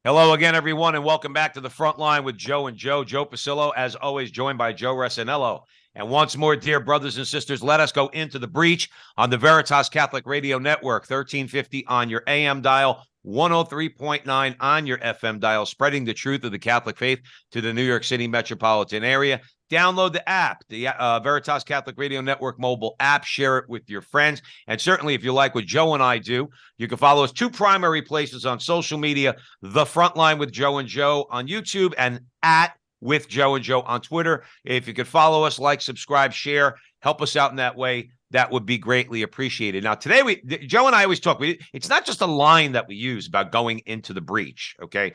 Hello again, everyone, and welcome back to the front line with Joe and Joe. Joe Pasillo, as always, joined by Joe Resinello. And once more, dear brothers and sisters, let us go into the breach on the Veritas Catholic Radio Network, 1350 on your AM dial, 103.9 on your FM dial, spreading the truth of the Catholic faith to the New York City metropolitan area. Download the app, the Veritas Catholic Radio Network mobile app. Share it with your friends. And certainly, if you like what Joe and I do, you can follow us two primary places on social media: The Frontline with Joe and Joe on YouTube, and at With Joe and Joe on Twitter. If you could follow us, like, subscribe, share, help us out in that way, that would be greatly appreciated. Now, today, Joe and I always talk, it's not just a line that we use about going into the breach, okay?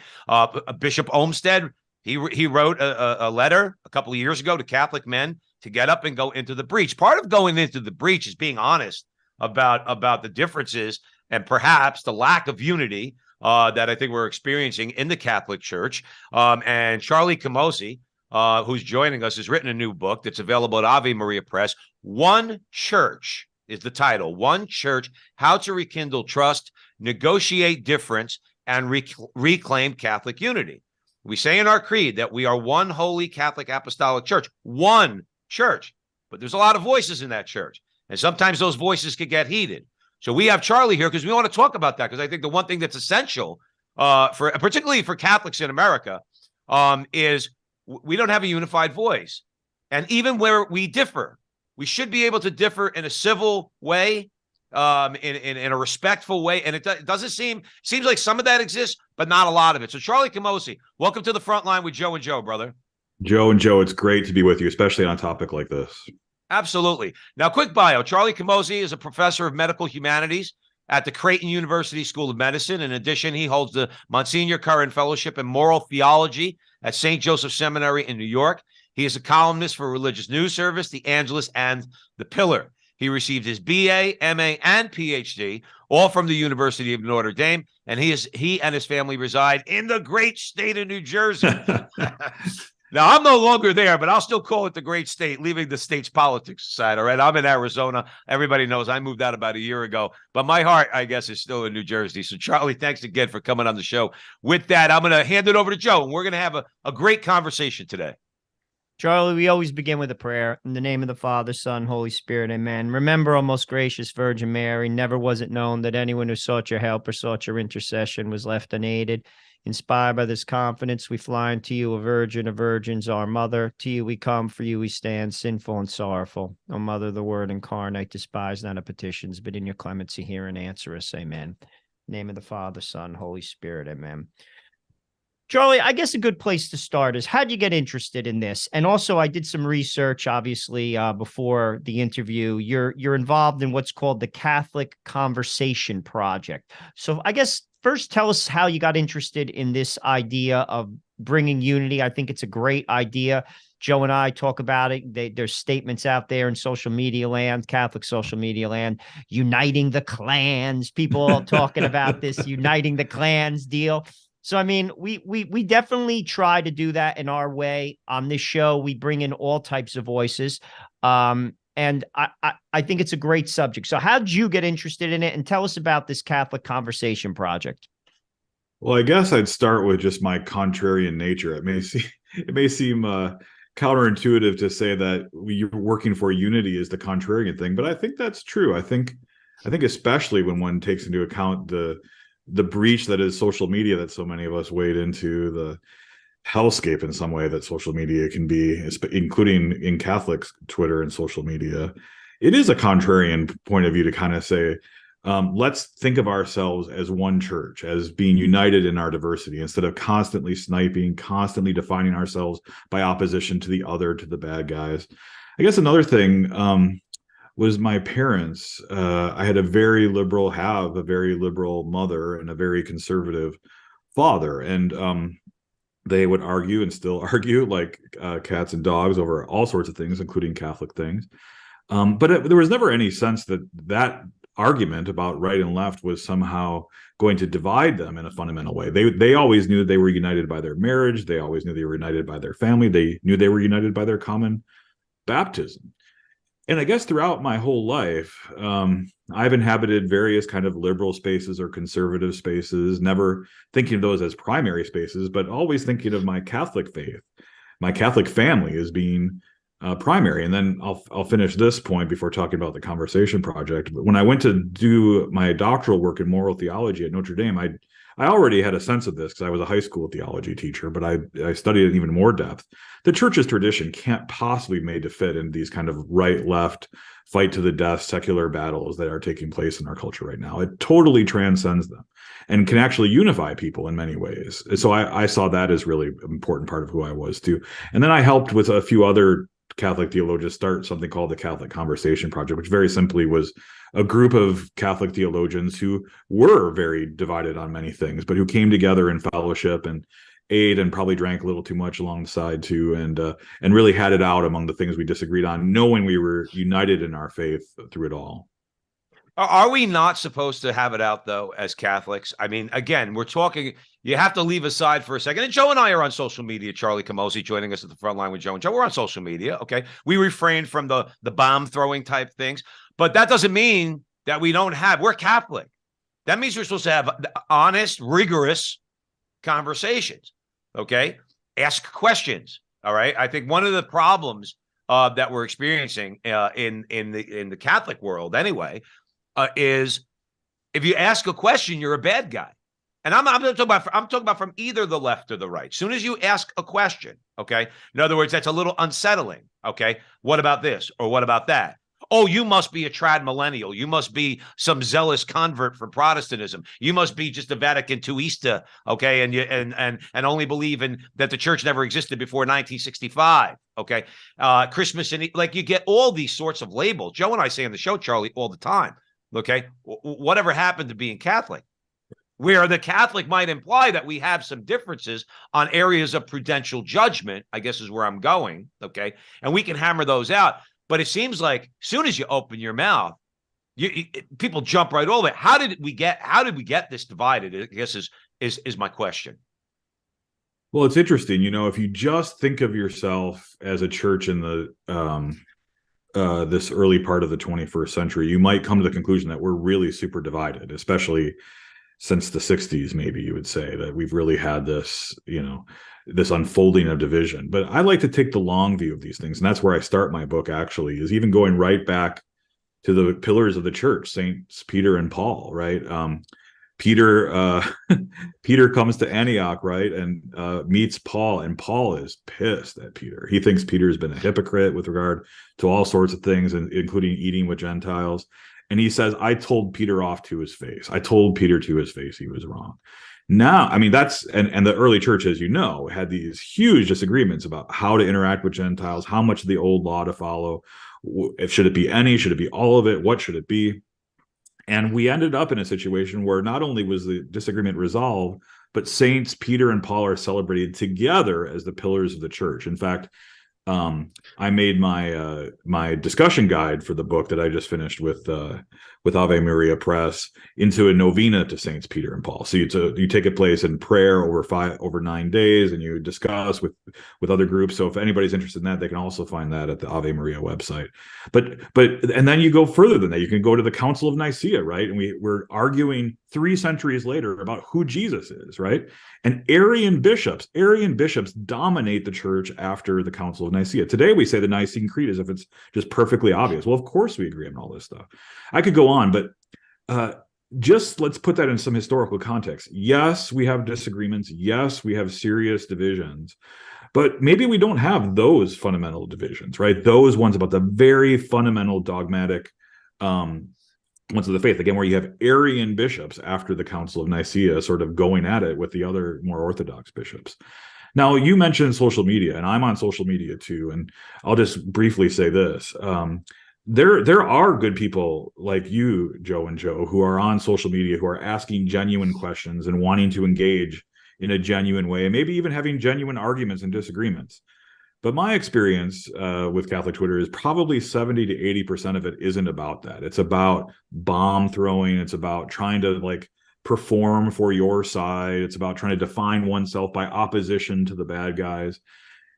Bishop Olmsted, he wrote a letter a couple of years ago to Catholic men to get up and go into the breach. Part of going into the breach is being honest about the differences and perhaps the lack of unity that I think we're experiencing in the Catholic Church. And Charlie Camosy, who's joining us, has written a new book that's available at Ave Maria Press. One Church is the title. One Church: How to Rekindle Trust, Negotiate Difference, and Reclaim Catholic Unity. We say in our creed that we are one holy Catholic Apostolic Church, one church, but there's a lot of voices in that church, and sometimes those voices could get heated. So we have Charlie here because we want to talk about that, because I think the one thing that's essential, particularly for Catholics in America, is we don't have a unified voice. And even where we differ, we should be able to differ in a civil way, in a respectful way. And it doesn't seems like some of that exists, but not a lot of it. So Charlie Camosy, welcome to the front line with Joe and Joe, brother. Joe and Joe, it's great to be with you, especially on a topic like this. Absolutely. Now, quick bio. Charlie Camosy is a professor of medical humanities at the Creighton University School of Medicine. In addition, he holds the Monsignor Curran Fellowship in Moral Theology at St. Joseph Seminary in New York. He is a columnist for Religious News Service, The Angelus, and The Pillar. He received his BA, MA, and PhD, all from the University of Notre Dame, and he and his family reside in the great state of New Jersey. Now, I'm no longer there, but I'll still call it the great state, leaving the state's politics aside, all right? I'm in Arizona. Everybody knows I moved out about a year ago, but my heart, I guess, is still in New Jersey. So, Charlie, thanks again for coming on the show. With that, I'm going to hand it over to Joe, and we're going to have a great conversation today. Charlie, we always begin with a prayer. In the name of the Father, Son, Holy Spirit, amen. Remember, O most gracious Virgin Mary, never was it known that anyone who sought your help or sought your intercession was left unaided. Inspired by this confidence, we fly unto you, a virgin of virgins, our mother. To you we come, for you we stand, sinful and sorrowful. O Mother, the Word incarnate, despise not our petitions, but in your clemency hear and answer us, amen. In the name of the Father, Son, Holy Spirit, amen. Charlie, I guess a good place to start is, how'd you get interested in this? And also, I did some research, obviously, before the interview. You're involved in what's called the Catholic Conversation Project. So I guess first, tell us how you got interested in this idea of bringing unity. I think it's a great idea. Joe and I talk about it. There's statements out there in social media land, Catholic social media land, uniting the clans. People all talking about this uniting the clans deal. So, I mean, we definitely try to do that in our way. On this show, we bring in all types of voices. And I think it's a great subject. So how did you get interested in it? And tell us about this Catholic Conversation Project. Well, I guess I'd start with just my contrarian nature. It may seem counterintuitive to say that you're working for unity is the contrarian thing, but I think that's true. I think especially when one takes into account the breach that is social media, that so many of us wade into, the hellscape in some way that social media can be, including in Catholics, Twitter and social media. It is a contrarian point of view to kind of say, let's think of ourselves as one church, as being united in our diversity, instead of constantly sniping, constantly defining ourselves by opposition to the other, to the bad guys. I guess another thing was my parents. I had a very liberal mother and a very conservative father. And they would argue and still argue like cats and dogs over all sorts of things, including Catholic things. But there was never any sense that argument about right and left was somehow going to divide them in a fundamental way. They always knew they were united by their marriage. They always knew they were united by their family. They knew they were united by their common baptism. And I guess throughout my whole life, I've inhabited various kind of liberal spaces or conservative spaces, never thinking of those as primary spaces, but always thinking of my Catholic faith, my Catholic family as being primary. And then I'll finish this point before talking about the conversation project. But when I went to do my doctoral work in moral theology at Notre Dame, I already had a sense of this because I was a high school theology teacher, but I studied it in even more depth. The church's tradition can't possibly be made to fit in these kind of right-left, fight to the death, secular battles that are taking place in our culture right now. It totally transcends them and can actually unify people in many ways. So I saw that as really an important part of who I was too. And then I helped with a few other Catholic theologians start something called the Catholic Conversation Project, which very simply was a group of Catholic theologians who were very divided on many things, but who came together in fellowship and ate and probably drank a little too much alongside too, and really had it out among the things we disagreed on, knowing we were united in our faith through it all. Are we not supposed to have it out, though, as Catholics? I mean, again, we're talking, you have to leave aside for a second. And Joe and I are on social media. Charlie Camosy joining us at the front line with Joe and Joe. We're on social media, okay? We refrain from the bomb-throwing type things. But that doesn't mean that we're Catholic. That means we're supposed to have honest, rigorous conversations, okay? Ask questions, all right? I think one of the problems that we're experiencing in the Catholic world anyway, is if you ask a question, you're a bad guy. And I'm talking about from either the left or the right. As soon as you ask a question, okay? In other words, that's a little unsettling, okay? What about this or what about that? Oh, you must be a trad millennial. You must be some zealous convert for Protestantism. You must be just a Vatican IIista, okay? And you and only believe in that the church never existed before 1965, okay? Christmas and like you get all these sorts of labels. Joe and I say on the show, Charlie, all the time. Okay, whatever happened to being Catholic, where the Catholic might imply that we have some differences on areas of prudential judgment, I guess is where I'm going. Okay, and we can hammer those out. But it seems like as soon as you open your mouth, people jump right over it. How did we get this divided? I guess is my question. Well, it's interesting. You know, if you just think of yourself as a church in the this early part of the 21st century, you might come to the conclusion that we're really super divided, especially since the 60s. Maybe you would say that we've really had this, you know, this unfolding of division. But I like to take the long view of these things. And that's where I start my book, actually, is even going right back to the pillars of the church, Saints Peter and Paul, right? Peter comes to Antioch, right, and meets Paul, and Paul is pissed at Peter. He thinks Peter's been a hypocrite with regard to all sorts of things, including eating with Gentiles. And he says, I told Peter off to his face. I told Peter to his face he was wrong. Now, I mean, that's, and the early church, as you know, had these huge disagreements about how to interact with Gentiles, how much of the old law to follow, should it be any, should it be all of it, what should it be? And we ended up in a situation where not only was the disagreement resolved, but Saints Peter and Paul are celebrated together as the pillars of the church. In fact, I made my discussion guide for the book that I just finished with Ave Maria Press into a novena to Saints Peter and Paul. So you take a place in prayer over 9 days, and you discuss with other groups. So if anybody's interested in that, they can also find that at the Ave Maria website. But and then you go further than that. You can go to the Council of Nicaea, right? And we're arguing 3 centuries later about who Jesus is, right? And Arian bishops dominate the church after the Council of Nicaea. Today we say the Nicene Creed as if it's just perfectly obvious. Well, of course we agree on all this stuff. I could go on, but just let's put that in some historical context. Yes, we have disagreements. Yes, we have serious divisions. But maybe we don't have those fundamental divisions, right? Those ones about the very fundamental dogmatic ones of the faith, again, where you have Arian bishops after the Council of Nicaea sort of going at it with the other more Orthodox bishops. Now, you mentioned social media, and I'm on social media too, and I'll just briefly say this. There are good people like you, Joe and Joe, who are on social media, who are asking genuine questions and wanting to engage in a genuine way, and maybe even having genuine arguments and disagreements. But my experience with Catholic Twitter is probably 70 to 80% of it isn't about that. It's about bomb throwing. It's about trying to like perform for your side. It's about trying to define oneself by opposition to the bad guys.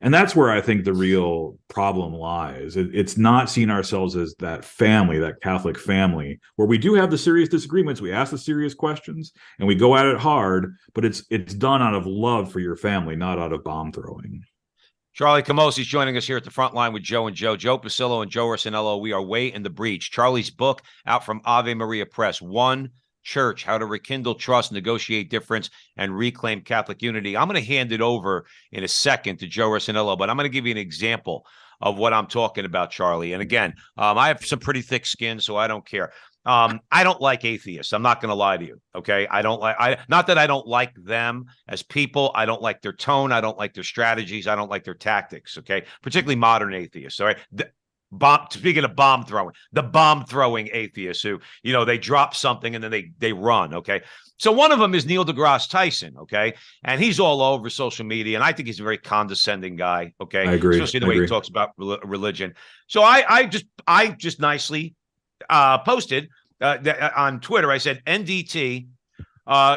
And that's where I think the real problem lies. It's not seeing ourselves as that family, that Catholic family, where we do have the serious disagreements, we ask the serious questions, and we go at it hard, but it's done out of love for your family, not out of bomb throwing. Charlie Camosy is joining us here at the front line with Joe and Joe. Joe Pasillo and Joe Rossinello. We are way in the breach. Charlie's book out from Ave Maria Press, One Church, How to Rekindle Trust, Negotiate Difference, and Reclaim Catholic Unity. I'm going to hand it over in a second to Joe Rossinello, but I'm going to give you an example of what I'm talking about, Charlie. And again, I have some pretty thick skin, so I don't care. I don't like atheists. I'm not going to lie to you. Okay. Not that I don't like them as people. I don't like their tone. I don't like their strategies. I don't like their tactics. Okay. Particularly modern atheists. All right. Speaking of bomb throwing, the bomb throwing atheists who, they drop something and then they run. Okay. So one of them is Neil deGrasse Tyson. Okay. And he's all over social media. And I think he's a very condescending guy. Okay. I agree. Especially the way he talks about religion. So I just nicely posted on Twitter. I said NDT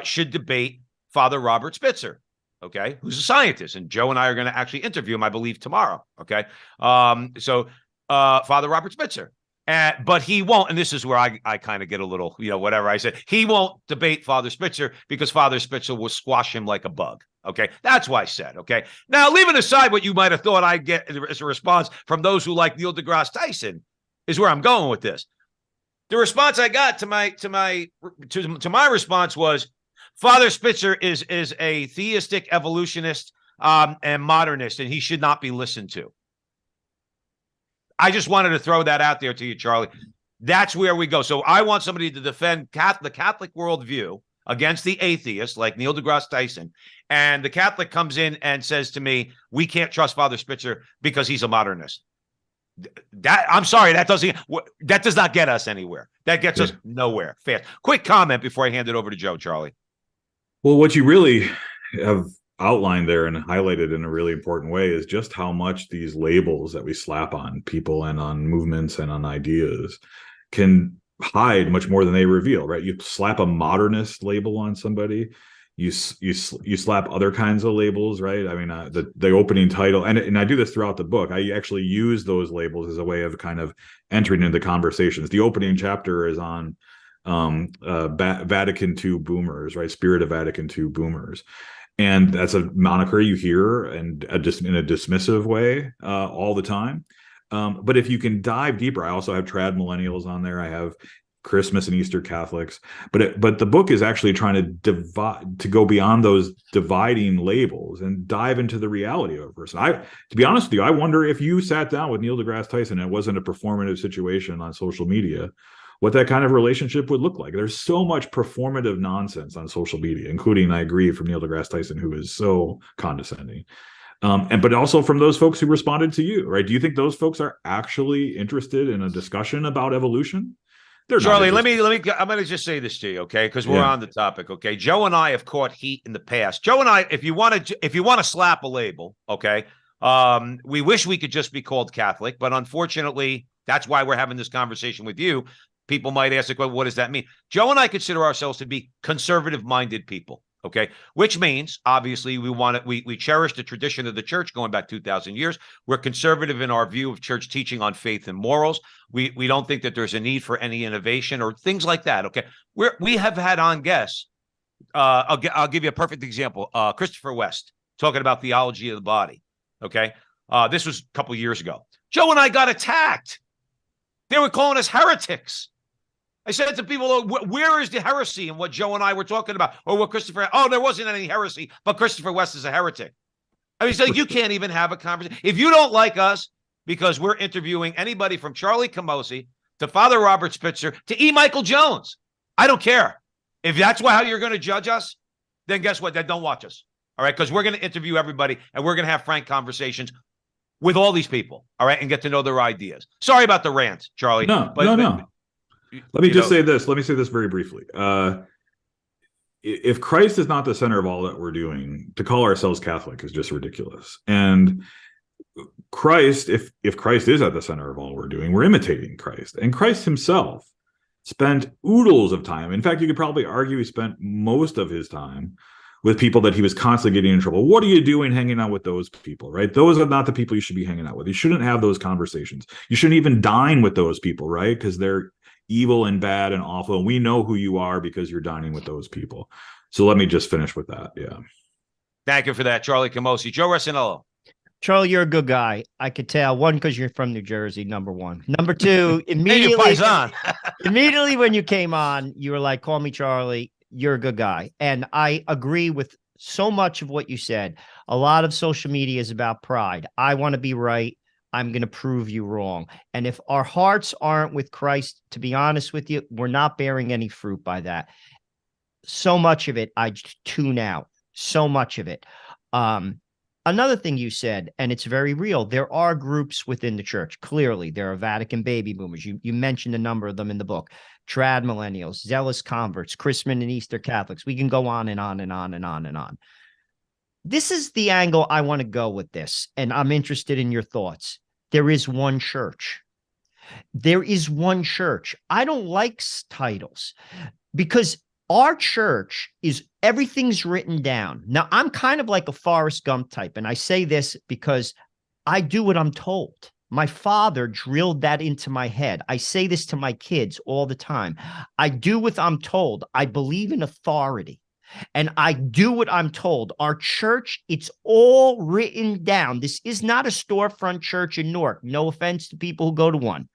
should debate Father Robert Spitzer, okay, who's a scientist, and Joe and I are going to actually interview him, I believe, tomorrow. Okay, so Father Robert Spitzer, but he won't. And this is where I kind of get a little, whatever. I said he won't debate Father Spitzer because Father Spitzer will squash him like a bug. Okay, that's why I said. Okay, now leaving aside what you might have thought I get as a response from those who like Neil deGrasse Tyson, is where I'm going with this. The response I got to my response was, Father Spitzer is a theistic evolutionist and modernist, and he should not be listened to. I just wanted to throw that out there to you, Charlie. That's where we go. So I want somebody to defend the Catholic worldview against the atheist, like Neil deGrasse Tyson, and the Catholic comes in and says to me, we can't trust Father Spitzer because he's a modernist. I'm sorry, that does not get us anywhere. That gets us nowhere fast. Quick comment before I hand it over to Joe, Charlie. Well, what you really have outlined there and highlighted in a really important way is just how much these labels that we slap on people and on movements and on ideas can hide much more than they reveal, right? You slap a modernist label on somebody, you slap other kinds of labels, right? I mean, the opening title, and I do this throughout the book. I actually use those labels as a way of kind of entering into conversations. The opening chapter is on Vatican II boomers, right? Spirit of Vatican II boomers. And that's a moniker you hear and just in a dismissive way all the time. But if you can dive deeper, I also have trad millennials on there. I have Christmas and Easter Catholics, but the book is actually trying to go beyond those dividing labels and dive into the reality of a person. To be honest with you, I wonder if you sat down with Neil deGrasse Tyson and it wasn't a performative situation on social media, what that kind of relationship would look like. There's so much performative nonsense on social media, including, I agree, from Neil deGrasse Tyson, who is so condescending. But also from those folks who responded to you, right? Do you think those folks are actually interested in a discussion about evolution? Charlie, let me. I'm going to just say this to you, okay? Because we're on the topic, okay? Joe and I have caught heat in the past. Joe and I, if you want to slap a label, okay, we wish we could just be called Catholic, but unfortunately, that's why we're having this conversation with you. People might ask, well, what does that mean? Joe and I consider ourselves to be conservative-minded people. Okay, which means obviously we cherish the tradition of the church going back 2,000 years. We're conservative in our view of church teaching on faith and morals. We don't think that there's a need for any innovation or things like that. Okay, we have had on guests. I'll give you a perfect example. Christopher West talking about theology of the body. Okay, this was a couple of years ago. Joe and I got attacked. They were calling us heretics. I said to people, where is the heresy in what Joe and I were talking about? Or what Christopher, there wasn't any heresy, but Christopher West is a heretic. I mean, so you can't even have a conversation. If you don't like us because we're interviewing anybody from Charlie Camosy to Father Robert Spitzer to E. Michael Jones, I don't care. If that's how you're going to judge us, then guess what? Then don't watch us. All right? Because we're going to interview everybody and we're going to have frank conversations with all these people. All right? And get to know their ideas. Sorry about the rant, Charlie. No. Let me say this. Let me say this very briefly. If Christ is not the center of all that we're doing, to call ourselves Catholic is just ridiculous. And Christ, if Christ is at the center of all we're doing, we're imitating Christ. And Christ himself spent oodles of time. In fact, you could probably argue he spent most of his time with people that he was constantly getting in trouble. What are you doing hanging out with those people, right? Those are not the people you should be hanging out with. You shouldn't have those conversations. You shouldn't even dine with those people, right? Because they're evil and bad and awful. And we know who you are because you're dining with those people. So let me just finish with that. Yeah. Thank you for that, Charlie Camosy. Joe Resinello. Charlie, you're a good guy. I could tell. One, because you're from New Jersey, number one. Number two, Hey, you immediately, paisan. immediately when you came on, you were like, call me Charlie. You're a good guy. And I agree with so much of what you said. A lot of social media is about pride. I want to be right. I'm going to prove you wrong. And if our hearts aren't with Christ, to be honest with you, we're not bearing any fruit by that. So much of it, I tune out. So much of it. Another thing you said, and it's very real, there are groups within the church. Clearly, there are Vatican baby boomers. You mentioned a number of them in the book. Trad millennials, zealous converts, Christmas and Easter Catholics. We can go on and on and on and on and on. This is the angle I want to go with this, and I'm interested in your thoughts. There is one church. There is one church. I don't like titles because our church is everything's written down. Now, I'm kind of like a Forrest Gump type, and I say this because I do what I'm told. My father drilled that into my head. I say this to my kids all the time. I do what I'm told. I believe in authority, and I do what I'm told. Our church, it's all written down. This is not a storefront church in Newark. No offense to people who go to one,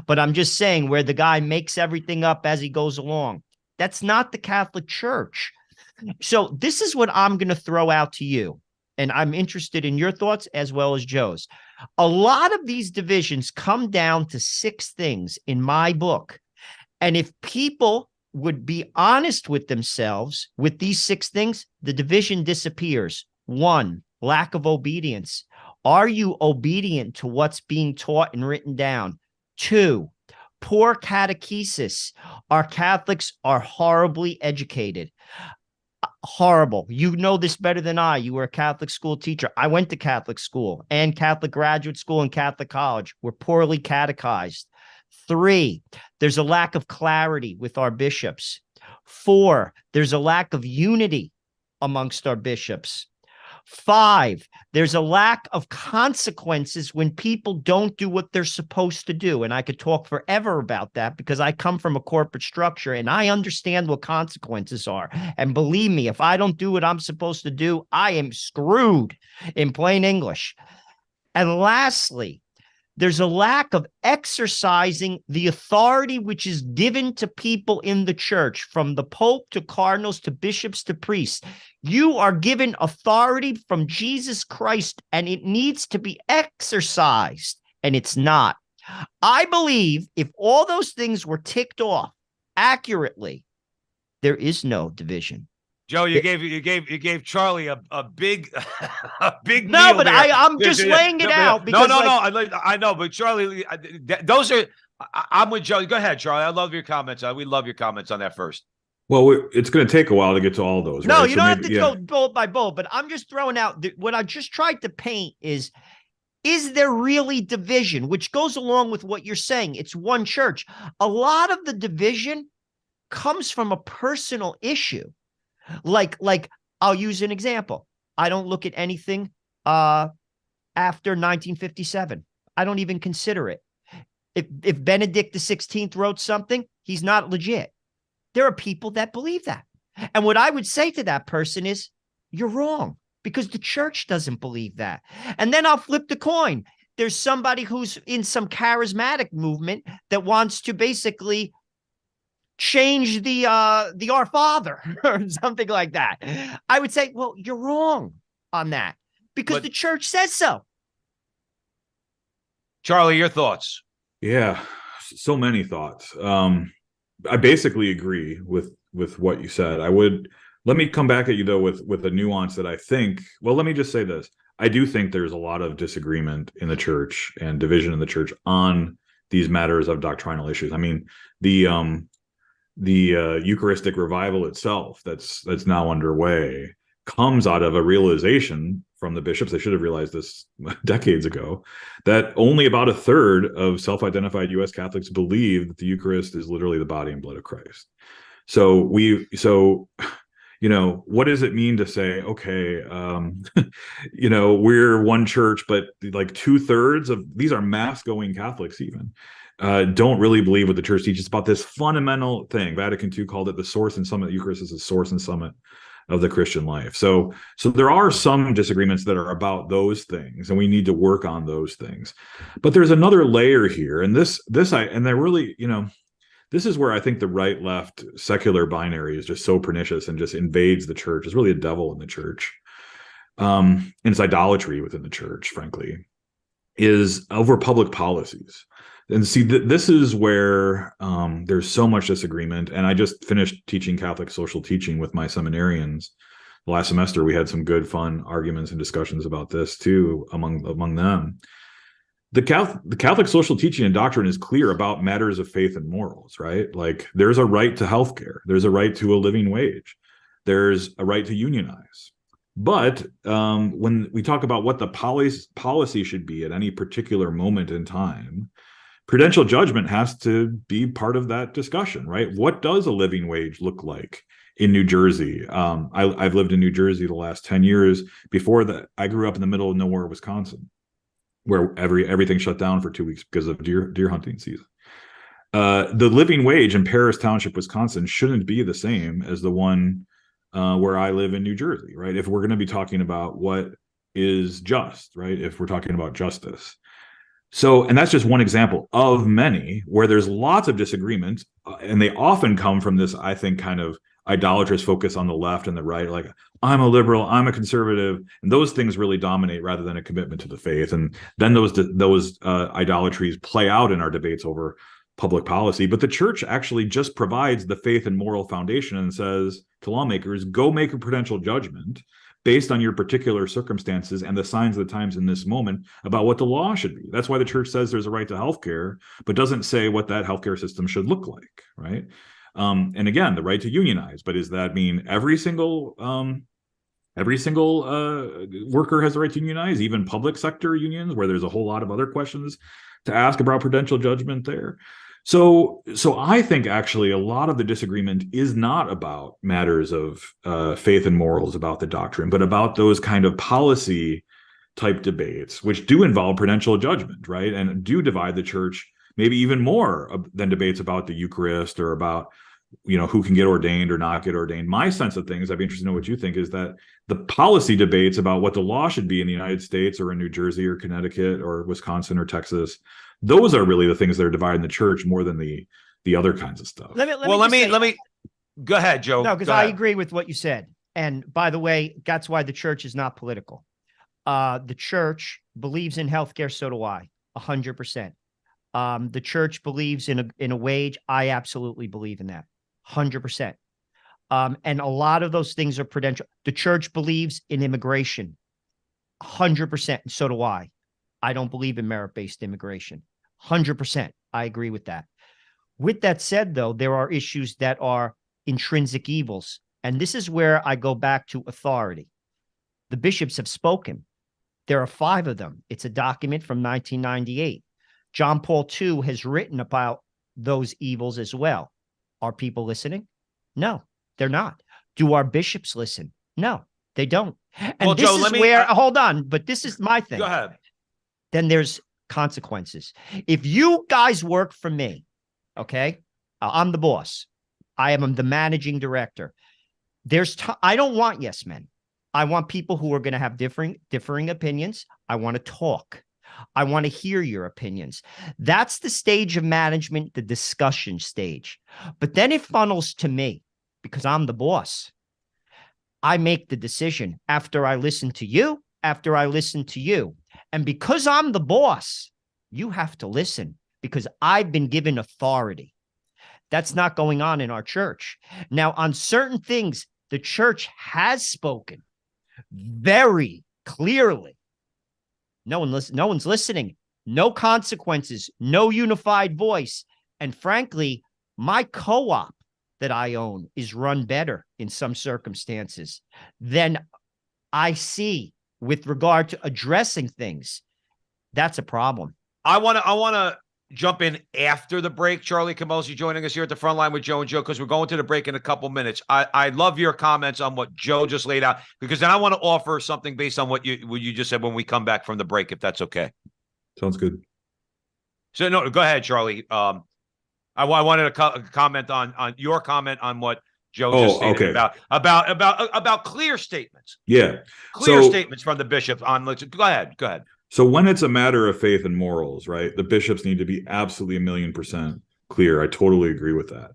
but I'm just saying where the guy makes everything up as he goes along. That's not the Catholic Church. So this is what I'm going to throw out to you. And I'm interested in your thoughts as well as Joe's. A lot of these divisions come down to 6 things in my book. And if people would be honest with themselves with these 6 things, the division disappears. 1, lack of obedience. Are you obedient to what's being taught and written down? 2, poor catechesis. Our Catholics are horribly educated. Horrible. You know this better than I. You were a Catholic school teacher. I went to Catholic school and Catholic graduate school and Catholic college. We're poorly catechized. 3, there's a lack of clarity with our bishops. 4, there's a lack of unity amongst our bishops. 5, there's a lack of consequences when people don't do what they're supposed to do. And I could talk forever about that because I come from a corporate structure and I understand what consequences are. And believe me, if I don't do what I'm supposed to do, I am screwed in plain English. And lastly, there's a lack of exercising the authority which is given to people in the church, from the Pope to cardinals to bishops to priests. You are given authority from Jesus Christ, and it needs to be exercised, and it's not. I believe if all those things were ticked off accurately, there is no division. Joe, you gave Charlie a big a big No, meal but there. I'm just laying it out because I know, but Charlie, those are. I'm with Joe. Go ahead, Charlie. I love your comments. We love your comments on that first. Well, it's going to take a while to get to all those. No, right? you don't have to go bullet by bullet, but I'm just throwing out what I just tried to paint is there really division, which goes along with what you're saying. It's one church. A lot of the division comes from a personal issue. Like I'll use an example. I don't look at anything after 1957. I don't even consider it. If Benedict XVI wrote something, he's not legit. There are people that believe that. And what I would say to that person is, you're wrong, because the church doesn't believe that. And then I'll flip the coin. There's somebody who's in some charismatic movement that wants to basically change the Our Father or something like that. I would say, well, you're wrong on that because the church says so. Charlie, your thoughts? Yeah, so many thoughts. I basically agree with what you said. Let me come back at you though with a nuance that I think. Well, let me just say this. I do think there's a lot of disagreement in the church and division in the church on these matters of doctrinal issues. I mean, the Eucharistic revival itself that's now underway comes out of a realization from the bishops. They should have realized this decades ago, that only about a third of self-identified U.S. Catholics believe that the Eucharist is literally the body and blood of Christ. So what does it mean to say, okay, we're one church, but like 2/3 of these are mass going Catholics even don't really believe what the church teaches about this fundamental thing. Vatican II called it the source and summit. Eucharist is the source and summit of the Christian life. So there are some disagreements that are about those things, and we need to work on those things. But there's another layer here, and this is where I think the right-left secular binary is just so pernicious and just invades the church. It's really a devil in the church. And it's idolatry within the church, frankly, is over public policies. And see, this is where there's so much disagreement. And I just finished teaching Catholic social teaching with my seminarians last semester. We had some good, fun arguments and discussions about this too among them. The Catholic social teaching and doctrine is clear about matters of faith and morals, right? Like there's a right to healthcare, there's a right to a living wage, there's a right to unionize. But when we talk about what the policy should be at any particular moment in time, prudential judgment has to be part of that discussion, right? What does a living wage look like in New Jersey? I've lived in New Jersey the last 10 years. Before that, I grew up in the middle of nowhere, Wisconsin, where everything shut down for 2 weeks because of deer hunting season. The living wage in Paris Township, Wisconsin, shouldn't be the same as the one where I live in New Jersey, right? If we're going to be talking about what is just, right? If we're talking about justice. So, and that's just one example of many where there's lots of disagreement, and they often come from this, I think, kind of idolatrous focus on the left and the right, like I'm a liberal, I'm a conservative, and those things really dominate rather than a commitment to the faith. And then those idolatries play out in our debates over public policy. But the church actually just provides the faith and moral foundation and says to lawmakers, go make a prudential judgment based on your particular circumstances and the signs of the times in this moment about what the law should be. That's why the church says there's a right to healthcare, but doesn't say what that healthcare system should look like, right? And again, the right to unionize, but does that mean every single worker has the right to unionize, even public sector unions, where there's a whole lot of other questions to ask about prudential judgment there? So I think actually a lot of the disagreement is not about matters of faith and morals about the doctrine, but about those kind of policy type debates, which do involve prudential judgment, right? And do divide the church maybe even more than debates about the Eucharist or about, who can get ordained or not get ordained. My sense of things, I'd be interested to know what you think, is that the policy debates about what the law should be in the United States or in New Jersey or Connecticut or Wisconsin or Texas, those are really the things that are dividing the church more than the other kinds of stuff. Let me go ahead, Joe. No, because I agree with what you said. And by the way, that's why the church is not political. The church believes in healthcare. So do I, 100%. The church believes in a wage. I absolutely believe in that, 100%. And a lot of those things are prudential. The church believes in immigration, 100%. And so do I. I don't believe in merit-based immigration, 100%. I agree with that. With that said, though, there are issues that are intrinsic evils. And this is where I go back to authority. The bishops have spoken. There are 5 of them. It's a document from 1998. John Paul II has written about those evils as well. Are people listening? No, they're not. Do our bishops listen? No, they don't. And this is where, hold on, but this is my thing. Go ahead. Then there's consequences. If you guys work for me, okay, I'm the boss. I am the managing director. I don't want yes men. I want people who are going to have differing opinions. I want to talk. I want to hear your opinions. That's the stage of management, the discussion stage. But then it funnels to me because I'm the boss. I make the decision after I listen to you, And because I'm the boss, you have to listen because I've been given authority. That's not going on in our church. Now, on certain things, the church has spoken very clearly. No one's listening. No consequences, no unified voice. And frankly, my co-op that I own is run better in some circumstances than I see with regard to addressing things. That's a problem. I want to jump in after the break. Charlie Camosy joining us here at the front line with Joe and Joe, because we're going to the break in a couple minutes. I love your comments on what Joe just laid out, because then I want to offer something based on what you just said when we come back from the break, if that's okay. Sounds good. So no, go ahead, Charlie. I wanted to comment on your comment on what Joe just stated about clear statements. Yeah. Clear statements from the bishop on. Go ahead. So when it's a matter of faith and morals, right, the bishops need to be absolutely 1,000,000% clear. I totally agree with that.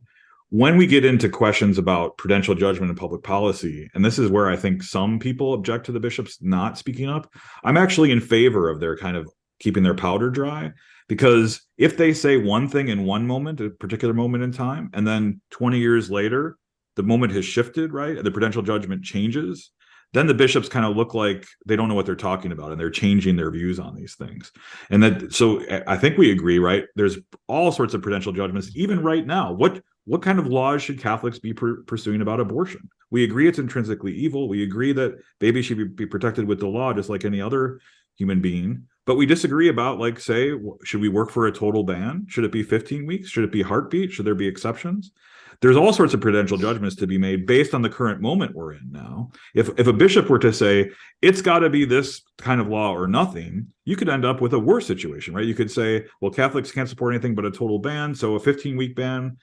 When we get into questions about prudential judgment and public policy, and this is where I think some people object to the bishops not speaking up, I'm actually in favor of their kind of keeping their powder dry. Because if they say one thing in one moment, a particular moment in time, and then 20 years later, the moment has shifted, right? And the prudential judgment changes, then the bishops kind of look like they don't know what they're talking about, and they're changing their views on these things. And so I think we agree, right? There's all sorts of prudential judgments, even right now. What kind of laws should Catholics be pursuing about abortion? We agree it's intrinsically evil. We agree that babies should be protected with the law, just like any other human being. But we disagree about, like, say, should we work for a total ban? Should it be 15 weeks? Should it be heartbeat? Should there be exceptions? There's all sorts of prudential judgments to be made based on the current moment we're in now. If a bishop were to say, it's got to be this kind of law or nothing, you could end up with a worse situation, right? You could say, well, Catholics can't support anything but a total ban, so a 15-week ban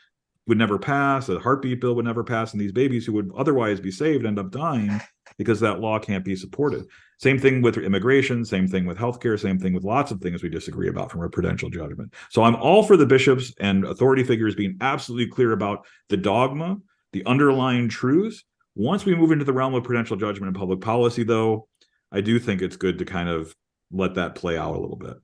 would never pass, a heartbeat bill would never pass, and these babies who would otherwise be saved end up dying because that law can't be supported. Same thing with immigration, same thing with healthcare, same thing with lots of things we disagree about from a prudential judgment. So I'm all for the bishops and authority figures being absolutely clear about the dogma, the underlying truths. Once we move into the realm of prudential judgment and public policy, though, I do think it's good to kind of let that play out a little bit.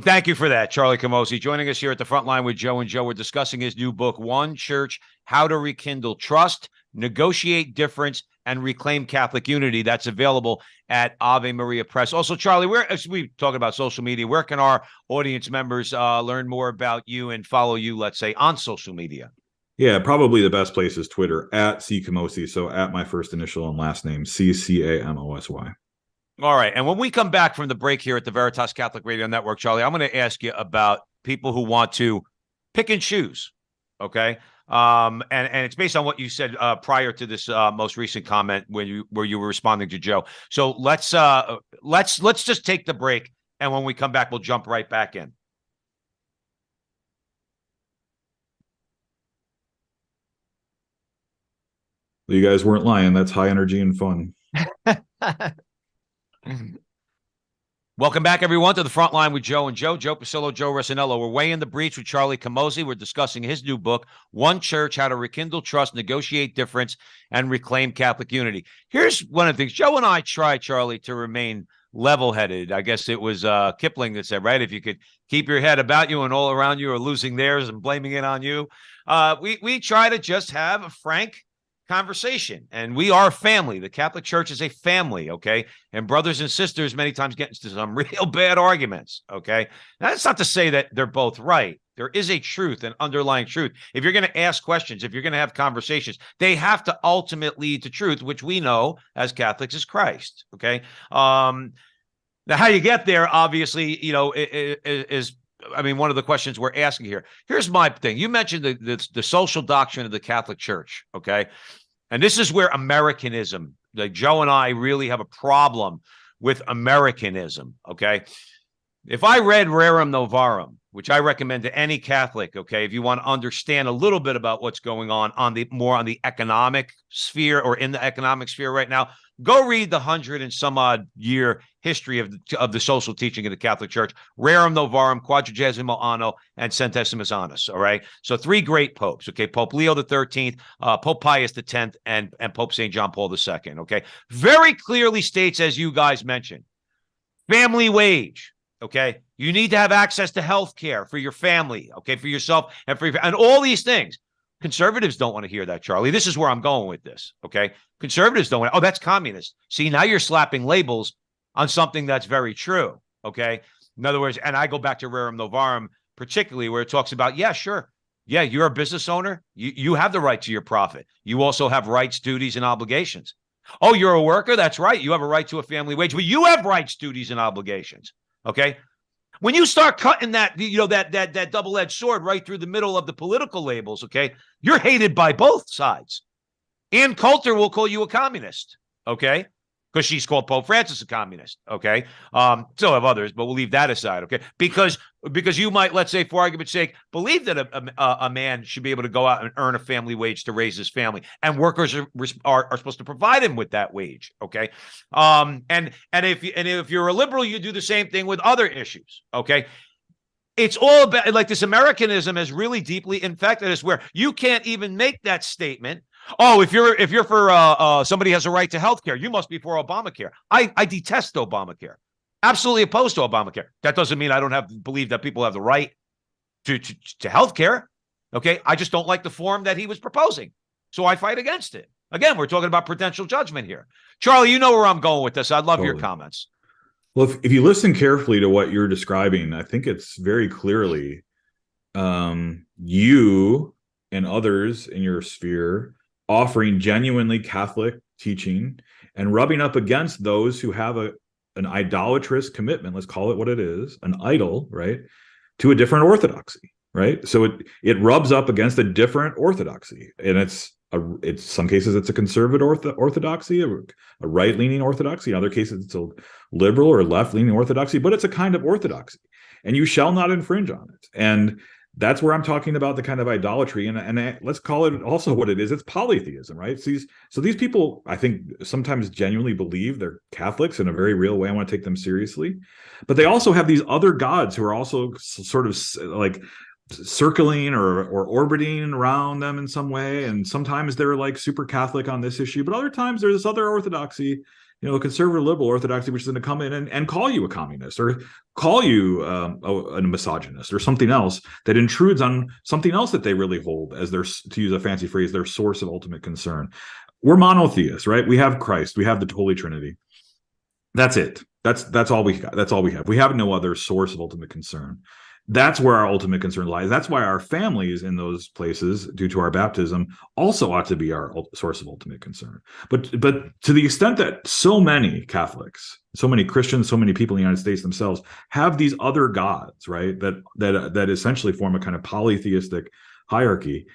Thank you for that, Charlie Camosy. Joining us here at the front line with Joe and Joe. We're discussing his new book, One Church, How to Rekindle Trust, Negotiate Difference, and Reclaim Catholic Unity. That's available at Ave Maria Press. Also, Charlie, as we talk about social media, where can our audience members learn more about you and follow you, let's say, on social media? Yeah, probably the best place is Twitter, at @CCamosy. So at my first initial and last name, CCAMOSY. All right. And when we come back from the break here at the Veritas Catholic Radio Network, Charlie, I'm going to ask you about people who want to pick and choose. Okay. And it's based on what you said prior to this most recent comment where you were responding to Joe. So let's just take the break, and when we come back, we'll jump right back in. You guys weren't lying. That's high energy and fun. Welcome back, everyone, to the front line with Joe and Joe. Joe Pasillo, Joe Resinello. We're way in the breach with Charlie Camosy. We're discussing his new book, One Church, How to Rekindle Trust, Negotiate Difference, and Reclaim Catholic Unity. Here's one of the things. Joe and I try, Charlie, to remain level-headed. I guess it was Kipling that said, right, if you could keep your head about you and all around you are losing theirs and blaming it on you. We try to just have a frank conversation, and we are family. The Catholic Church is a family, okay? And brothers and sisters many times get into some real bad arguments, okay? Now, that's not to say that they're both right. There is a truth, an underlying truth. If you're going to ask questions, if you're going to have conversations, they have to ultimately lead to truth, which we know as Catholics is Christ, okay? Now, how you get there, obviously, is one of the questions we're asking here. Here's my thing. You mentioned the social doctrine of the Catholic Church, okay? And this is where Americanism, like Joe and I really have a problem with Americanism, okay? If I read Rerum Novarum, which I recommend to any Catholic, okay, if you want to understand a little bit about what's going on the economic sphere or in the economic sphere right now, go read the 100 and some odd year history of the social teaching of the Catholic Church, Rerum Novarum, Quadragesimo Anno, and Centesimus Annus, all right? So 3 great popes, okay? Pope Leo XIII, Pope Pius X, and Pope St. John Paul II, okay? Very clearly states, as you guys mentioned, family wage, okay? You need to have access to health care for your family, okay, for yourself and all these things. Conservatives don't want to hear that, Charlie. This is where I'm going with this, okay? Conservatives don't want to, that's communist. See, now you're slapping labels on something that's very true, okay? In other words, and I go back to Rerum Novarum, particularly where it talks about, yeah, sure. Yeah, you're a business owner. You have the right to your profit. You also have rights, duties, and obligations. Oh, you're a worker? That's right. You have a right to a family wage, but you have rights, duties, and obligations, okay? When you start cutting that, that double-edged sword right through the middle of the political labels, okay, you're hated by both sides. Ann Coulter will call you a communist, okay, because she's called Pope Francis a communist, okay. So have others, but we'll leave that aside, okay, because you might, let's say, for argument's sake, believe that a man should be able to go out and earn a family wage to raise his family, and workers are supposed to provide him with that wage, okay. And if you're a liberal, you do the same thing with other issues, okay. It's all about, like, this Americanism has really deeply infected us, where you can't even make that statement. Oh, if you're for somebody has a right to health care, you must be for Obamacare. I detest Obamacare. Absolutely opposed to Obamacare. That doesn't mean I don't believe that people have the right to health care. Okay. I just don't like the form that he was proposing. So I fight against it. Again, we're talking about prudential judgment here. Charlie, you know where I'm going with this. I'd love your comments. Well, if you listen carefully to what you're describing, I think it's very clearly you and others in your sphere offering genuinely Catholic teaching and rubbing up against those who have an idolatrous commitment, let's call it what it is, an idol, right, to a different orthodoxy, right? So it rubs up against a different orthodoxy, and it's some cases it's a conservative orthodoxy, a right-leaning orthodoxy. In other cases, it's a liberal or left-leaning orthodoxy, but it's a kind of orthodoxy, and you shall not infringe on it. And that's where I'm talking about the kind of idolatry, and let's call it also what it is. It's polytheism, right? So these people, I think, sometimes genuinely believe they're Catholics in a very real way. I want to take them seriously, but they also have these other gods who are also sort of like circling or orbiting around them in some way. And sometimes they're like super Catholic on this issue, but other times there's this other orthodoxy, conservative liberal orthodoxy, which is going to come in and call you a communist or call you a misogynist or something else that intrudes on something else that they really hold as their, to use a fancy phrase, their source of ultimate concern. We're monotheists, right? We have Christ, we have the Holy Trinity. That's it. That's all we got. That's all we have. We have no other source of ultimate concern. That's where our ultimate concern lies. That's why our families in those places, due to our baptism, also ought to be our source of ultimate concern. But to the extent that so many Catholics, so many Christians, so many people in the United States themselves have these other gods, right, that essentially form a kind of polytheistic hierarchy,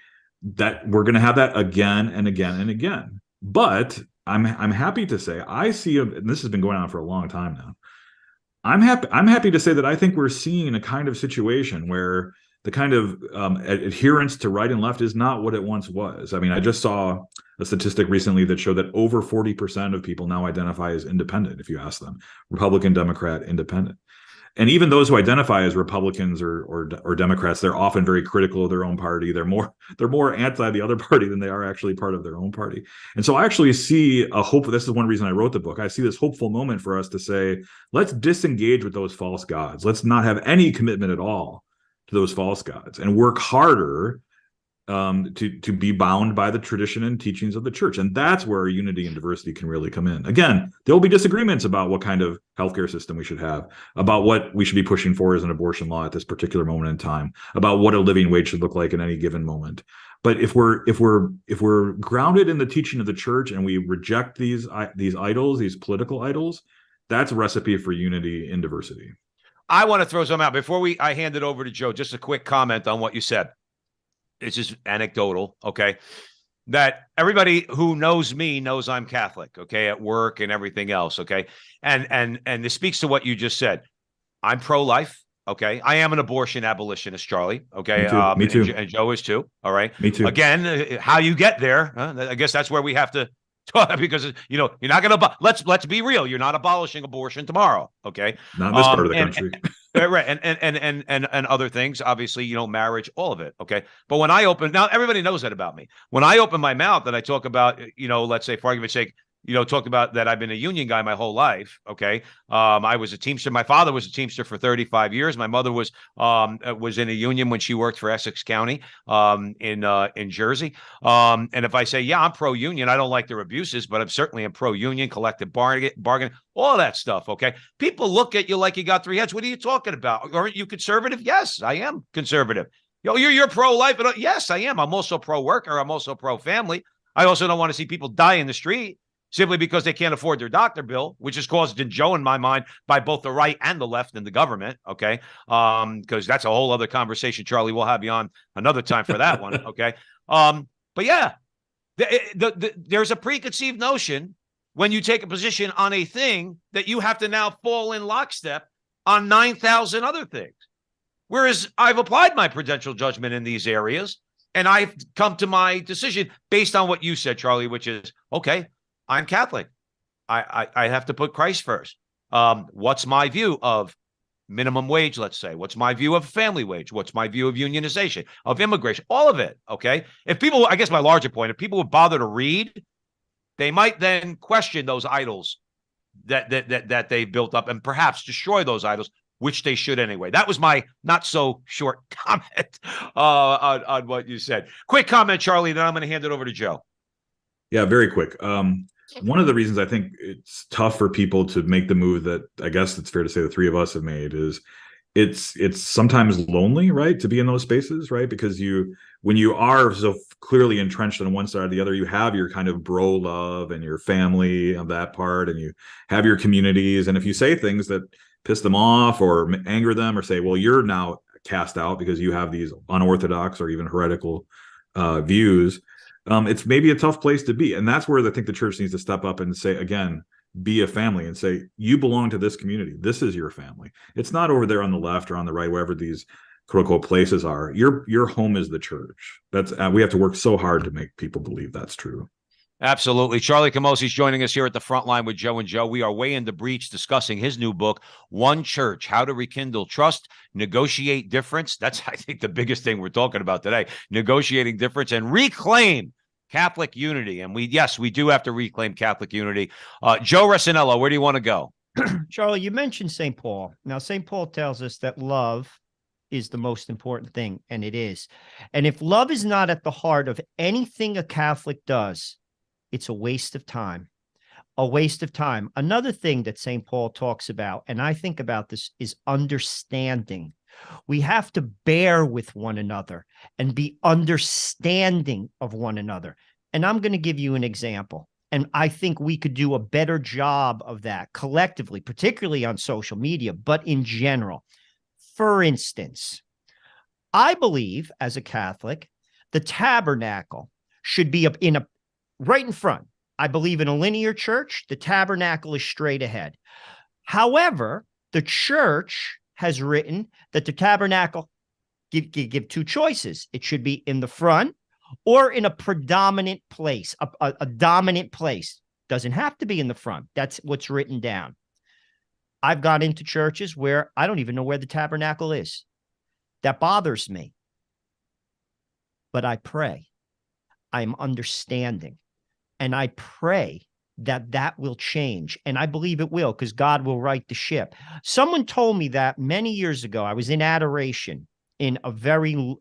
that we're going to have that again and again and again. But I'm happy to say I see, and this has been going on for a long time now, I'm happy to say that I think we're seeing a kind of situation where the kind of adherence to right and left is not what it once was. I mean, I just saw a statistic recently that showed that over 40% of people now identify as independent, if you ask them, Republican, Democrat, independent. And even those who identify as Republicans or Democrats, they're often very critical of their own party. They're more anti the other party than they are actually part of their own party. And so I actually see a hope. This is one reason I wrote the book. I see this hopeful moment for us to say, let's disengage with those false gods. Let's not have any commitment at all to those false gods and work harder to be bound by the tradition and teachings of the church. And that's where unity and diversity can really come in. Again, there will be disagreements about what kind of healthcare system we should have, about what we should be pushing for as an abortion law at this particular moment in time, about what a living wage should look like in any given moment. But if we're grounded in the teaching of the church and we reject these idols, these political idols, that's a recipe for unity in diversity. I want to throw some out before I hand it over to Joe. Just a quick comment on what you said. It's just anecdotal, okay? That everybody who knows me knows I'm Catholic, okay, at work and everything else, okay? And this speaks to what you just said. I'm pro-life, okay? I am an abortion abolitionist, Charlie, okay? Me too. And Joe is too, all right? Me too. Again, how you get there, I guess that's where we have to talk, because, you're not going to, let's be real, you're not abolishing abortion tomorrow, okay? Not in this part of the country. Right. And other things, obviously, marriage, all of it. Okay. But when I open, now everybody knows that about me. When I open my mouth and I talk about, let's say, for argument's sake, talk about that I've been a union guy my whole life. Okay. I was a Teamster. My father was a Teamster for 35 years. My mother was in a union when she worked for Essex County in Jersey. And if I say, yeah, I'm pro-union, I don't like their abuses, but I'm certainly a pro-union, collective bargain, all that stuff. Okay. People look at you like you got three heads. What are you talking about? Aren't you conservative? Yes, I am conservative. You're pro-life. Yes, I am. I'm also pro-worker. I'm also pro-family. I also don't want to see people die in the street. simply because they can't afford their doctor bill, which is caused in Joe, in my mind, by both the right and the left in the government. Okay. Because that's a whole other conversation, Charlie. We'll have you on another time for that one. Okay. But yeah, there's a preconceived notion when you take a position on a thing that you have to now fall in lockstep on 9,000 other things. Whereas I've applied my prudential judgment in these areas, and I've come to my decision based on what you said, Charlie, which is, okay, I'm Catholic. I have to put Christ first. What's my view of minimum wage, let's say? What's my view of family wage? What's my view of unionization, of immigration? All of it, okay? If people, I guess my larger point, if people would bother to read, they might then question those idols that they've built up and perhaps destroy those idols, which they should anyway. That was my not so short comment on what you said. Quick comment, Charlie, then I'm going to hand it over to Joe. Yeah, very quick. One of the reasons I think it's tough for people to make the move that I guess it's fair to say the three of us have made is it's sometimes lonely, right, to be in those spaces, right? Because when you are so clearly entrenched on one side or the other, you have your kind of bro love and your family of that part, and you have your communities. And if you say things that piss them off or anger them or say, well, you're now cast out because you have these unorthodox or even heretical views, it's maybe a tough place to be. And that's where I think the church needs to step up and say, again, be a family and say, you belong to this community. This is your family. It's not over there on the left or on the right, wherever these quote unquote places are. Your home is the church. That's we have to work so hard to make people believe that's true. Absolutely. Charlie Camosy is joining us here at the front line with Joe and Joe. We are way in the breach discussing his new book, One Church, How to Rekindle Trust, Negotiate Difference. That's, I think, the biggest thing we're talking about today, negotiating difference and reclaim Catholic unity. And we do have to reclaim Catholic unity. Joe Resinello, where do you want to go? Charlie, you mentioned St. Paul. Now, St. Paul tells us that love is the most important thing, and it is. And if love is not at the heart of anything a Catholic does, it's a waste of time. A waste of time. Another thing that St. Paul talks about, and I think about this, is understanding. We have to bear with one another and be understanding of one another. And I'm going to give you an example. And I think we could do a better job of that collectively, particularly on social media, but in general. For instance, I believe as a Catholic, the tabernacle should be right in front. I believe in a linear church. The tabernacle is straight ahead. However, the church has written that the tabernacle give two choices. It should be in the front or in a predominant place, a dominant place. Doesn't have to be in the front. That's what's written down. I've got into churches where I don't even know where the tabernacle is. That bothers me. But I pray. I'm understanding. And I pray that will change. And I believe it will, because God will right the ship. Someone told me that many years ago. I was in adoration in a very,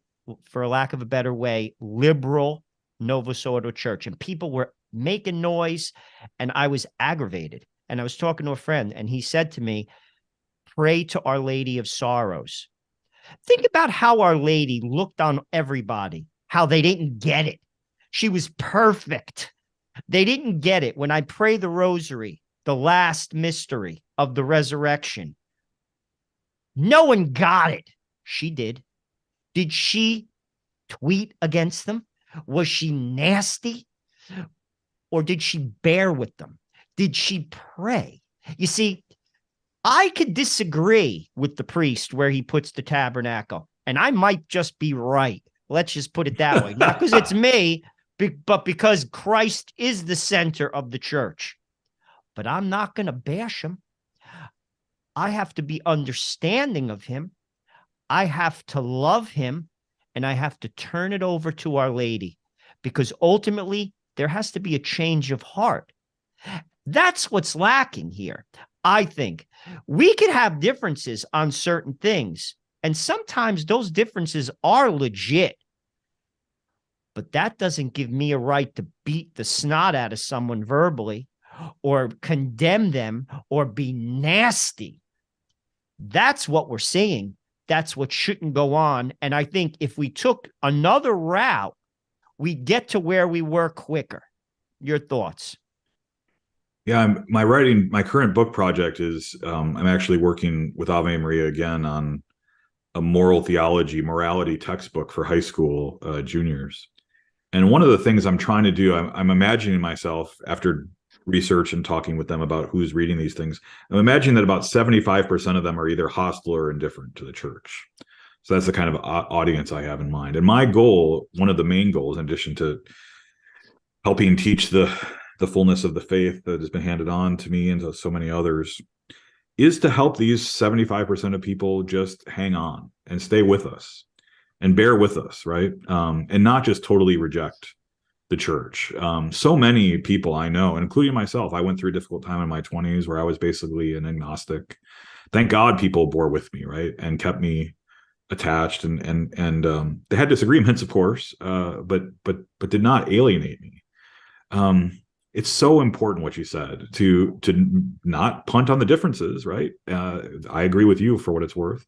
for lack of a better way, liberal Novus Ordo church. And people were making noise, and I was aggravated. And I was talking to a friend, and he said to me, pray to Our Lady of Sorrows. Think about how Our Lady looked on everybody, how they didn't get it. She was perfect. They didn't get it. When I pray the rosary, the last mystery of the resurrection, no one got it. She did. Did she tweet against them? Was she nasty? Or did she bear with them? Did she pray? You see, I could disagree with the priest where he puts the tabernacle, and I might just be right. Let's just put it that way. Not because it's me, but because Christ is the center of the church. But I'm not going to bash him. I have to be understanding of him. I have to love him, and I have to turn it over to Our Lady, because ultimately there has to be a change of heart. That's what's lacking here. I think we could have differences on certain things, and sometimes those differences are legit. But that doesn't give me a right to beat the snot out of someone verbally or condemn them or be nasty. That's what we're seeing. That's what shouldn't go on. And I think if we took another route, we get to where we were quicker. Your thoughts? Yeah, my current book project is I'm actually working with Ave Maria again on a morality textbook for high school juniors. And one of the things I'm trying to do, I'm imagining myself after research and talking with them about who's reading these things, I'm imagining that about 75% of them are either hostile or indifferent to the church. So that's the kind of audience I have in mind. And my goal, one of the main goals, in addition to helping teach the fullness of the faith that has been handed on to me and to so many others, is to help these 75% of people just hang on and stay with us and bear with us, right? And not just totally reject the church. So many people I know, including myself, I went through a difficult time in my 20s where I was basically an agnostic. Thank God people bore with me, right? And kept me attached, and they had disagreements, of course, but did not alienate me. It's so important what you said to not punt on the differences, right? I agree with you for what it's worth.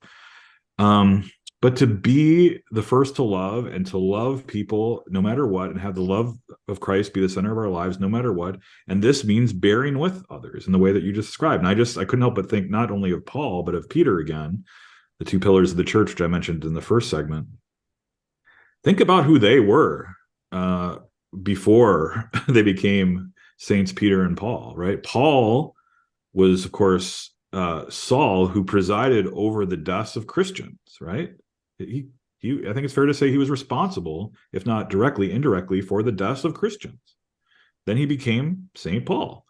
But to be the first to love and to love people no matter what, and have the love of Christ be the center of our lives no matter what. And this means bearing with others in the way that you just described. And I couldn't help but think not only of Paul, but of Peter again, the two pillars of the church, which I mentioned in the first segment. Think about who they were before they became Saints Peter and Paul, right? Paul was, of course, Saul, who presided over the deaths of Christians, right? I think it's fair to say he was responsible, if not directly, indirectly, for the deaths of Christians. Then he became Saint Paul.